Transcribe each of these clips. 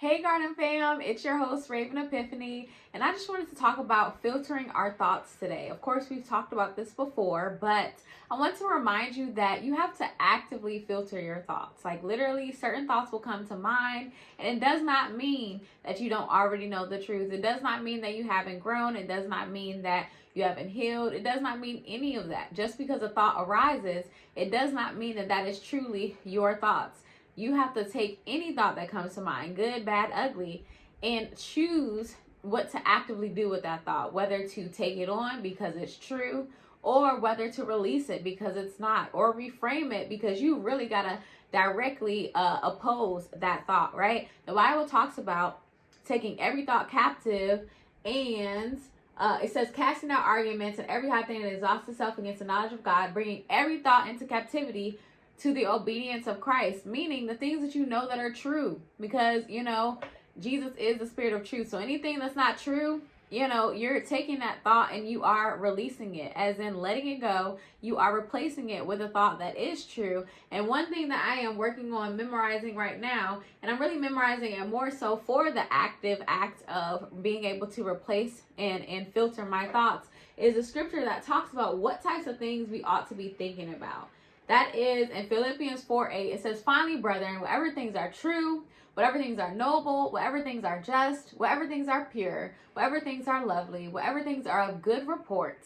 Hey Garden Fam, it's your host Raven Epiphany, and I just wanted to talk about filtering our thoughts today. Of course, we've talked about this before, but I want to remind you that you have to actively filter your thoughts. Like literally, certain thoughts will come to mind, and it does not mean that you don't already know the truth. It does not mean that you haven't grown. It does not mean that you haven't healed. It does not mean any of that. Just because a thought arises, it does not mean that that is truly your thoughts. You have to take any thought that comes to mind, good, bad, ugly, and choose what to actively do with that thought, whether to take it on because it's true, or whether to release it because it's not, or reframe it because you really got to directly oppose that thought, right? The Bible talks about taking every thought captive, and it says casting out arguments and every high thing that exalts itself against the knowledge of God, bringing every thought into captivity to the obedience of Christ, meaning the things that you know that are true, because Jesus is the spirit of truth. So anything that's not true, you're taking that thought and you are releasing it, as in letting it go. You are replacing it with a thought that is true. And one thing that I am working on memorizing right now, and I'm really memorizing it more so for the active act of being able to replace and filter my thoughts, is a scripture that talks about what types of things we ought to be thinking about. That is in Philippians 4:8. It says, finally, brethren, whatever things are true, whatever things are noble, whatever things are just, whatever things are pure, whatever things are lovely, whatever things are of good report,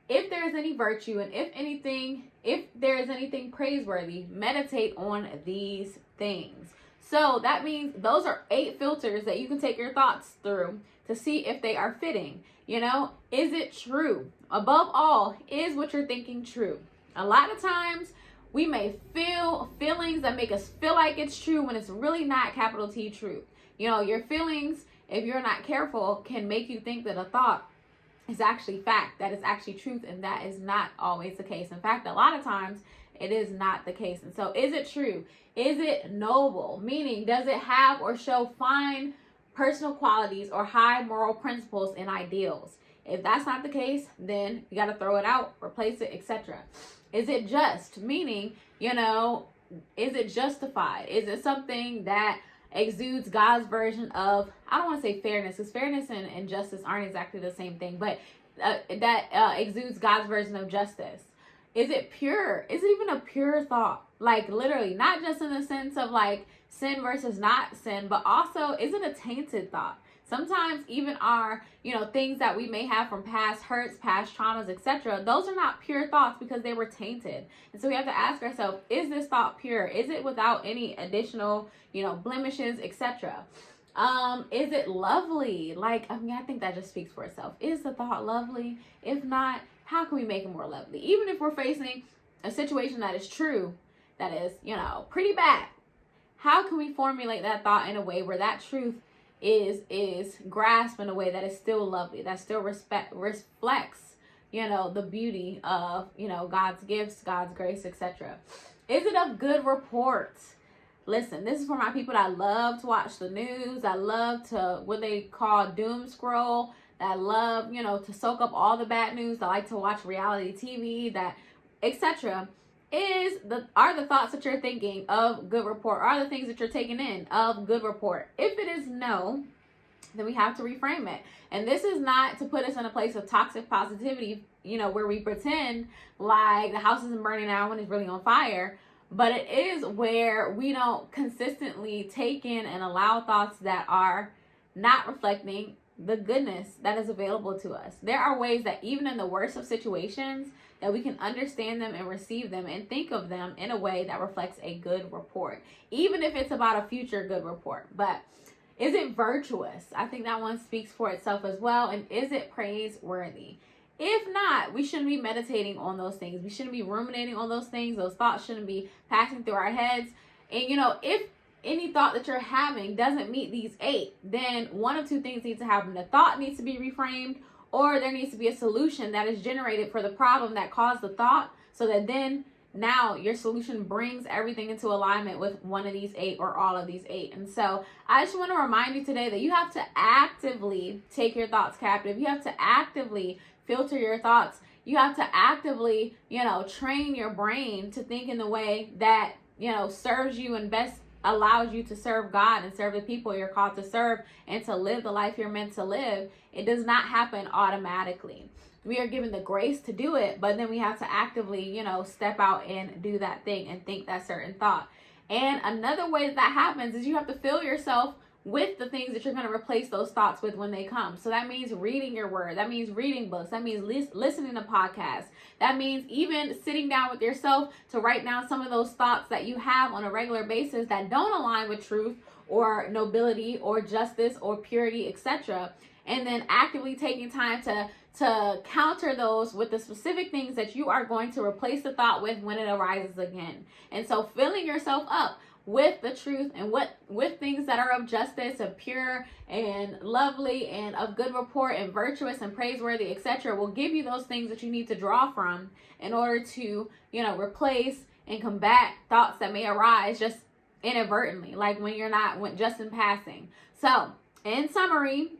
if there is any virtue, and if there is anything praiseworthy, meditate on these things. So that means those are 8 filters that you can take your thoughts through to see if they are fitting. Is it true? Above all, is what you're thinking true? A lot of times we may feel feelings that make us feel like it's true when it's really not, capital T, true. Your feelings, if you're not careful, can make you think that a thought is actually fact, that is actually truth, and that is not always the case. In fact, a lot of times it is not the case. And so is it true? Is it noble? Meaning, does it have or show fine personal qualities or high moral principles and ideals? If that's not the case, then you got to throw it out, replace it, etc. Is it just? Meaning, is it justified? Is it something that exudes God's version of, I don't want to say fairness, because fairness and justice aren't exactly the same thing, but that exudes God's version of justice? Is it pure? Is it even a pure thought? Like literally, not just in the sense of like sin versus not sin, but also, is it a tainted thought? Sometimes even our, things that we may have from past hurts, past traumas, etc., those are not pure thoughts because they were tainted. And so we have to ask ourselves, is this thought pure? Is it without any additional, blemishes, etc.? Is it lovely? I think that just speaks for itself. Is the thought lovely? If not, how can we make it more lovely? Even if we're facing a situation that is true, that is, pretty bad, how can we formulate that thought in a way where that truth is grasped in a way that is still lovely, that still reflects, the beauty of, God's gifts, God's grace, etc. Is it of good report? Listen, this is for my people that love to watch the news, that love to, what they call doom scroll, that love, to soak up all the bad news, that like to watch reality TV, that etc. Are the thoughts that you're thinking of good report? Are the things that you're taking in of good report? If it is no, then we have to reframe it. And this is not to put us in a place of toxic positivity, where we pretend like the house isn't burning down when it's really on fire. But it is where we don't consistently take in and allow thoughts that are not reflecting the goodness that is available to us. There are ways that even in the worst of situations, that we can understand them and receive them and think of them in a way that reflects a good report, even if it's about a future good report. But is it virtuous? I think that one speaks for itself as well. And is it praiseworthy? If not, we shouldn't be meditating on those things. We shouldn't be ruminating on those things. Those thoughts shouldn't be passing through our heads. And if any thought that you're having doesn't meet these 8, then one of 2 things needs to happen. The thought needs to be reframed, or there needs to be a solution that is generated for the problem that caused the thought, so that then now your solution brings everything into alignment with one of these 8 or all of these 8. And so I just want to remind you today that you have to actively take your thoughts captive. You have to actively filter your thoughts. You have to actively, train your brain to think in the way that, serves you and best allows you to serve God and serve the people you're called to serve and to live the life you're meant to live, it does not happen automatically. We are given the grace to do it, but then we have to actively, step out and do that thing and think that certain thought. And another way that happens is you have to fill yourself with the things that you're going to replace those thoughts with when they come. So that means reading your word. That means reading books. That means listening to podcasts. That means even sitting down with yourself to write down some of those thoughts that you have on a regular basis that don't align with truth or nobility or justice or purity, etc. And then actively taking time to counter those with the specific things that you are going to replace the thought with when it arises again. And so filling yourself up with the truth and with things that are of justice and pure and lovely and of good report and virtuous and praiseworthy, etc., will give you those things that you need to draw from in order to, replace and combat thoughts that may arise just inadvertently, like when you're not just in passing. So, in summary,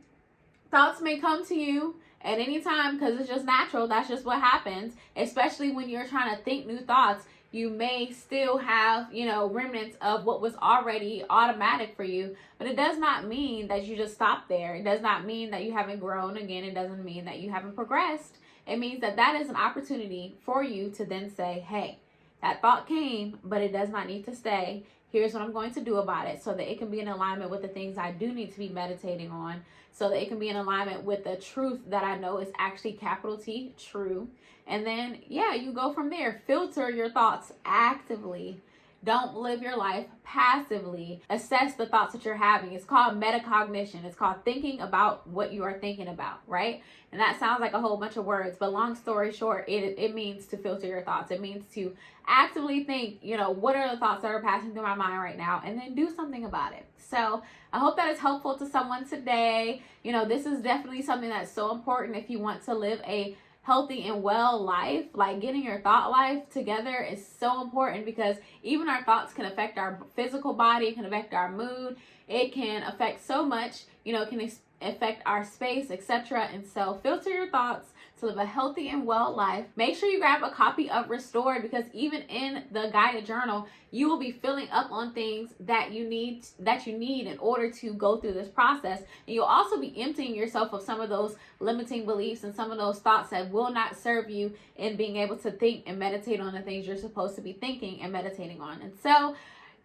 thoughts may come to you at any time because it's just natural. That's just what happens, especially when you're trying to think new thoughts. You may still have, remnants of what was already automatic for you, but it does not mean that you just stop there. It does not mean that you haven't grown again. It doesn't mean that you haven't progressed. It means that is an opportunity for you to then say, hey, that thought came, but it does not need to stay. Here's what I'm going to do about it so that it can be in alignment with the things I do need to be meditating on, so that it can be in alignment with the truth that I know is actually capital T, true. And then, you go from there. Filter your thoughts actively. Don't live your life passively. Assess the thoughts that you're having. It's called metacognition. It's called thinking about what you are thinking about, right? And that sounds like a whole bunch of words, but long story short, it means to filter your thoughts. It means to actively think, what are the thoughts that are passing through my mind right now, and then do something about it. So I hope that is helpful to someone today. This is definitely something that's so important if you want to live a healthy and well life. Like, getting your thought life together is so important, because even our thoughts can affect our physical body, it can affect our mood, it can affect so much, it can affect our space, etc. And so filter your thoughts to live a healthy and well life. Make sure you grab a copy of Restored, because even in the guided journal, you will be filling up on things that you need in order to go through this process. And you'll also be emptying yourself of some of those limiting beliefs and some of those thoughts that will not serve you in being able to think and meditate on the things you're supposed to be thinking and meditating on. And so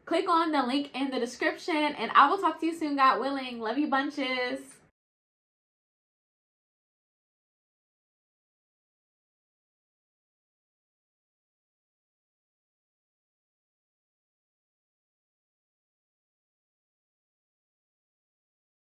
click on the link in the description, and I will talk to you soon, God willing. Love you bunches.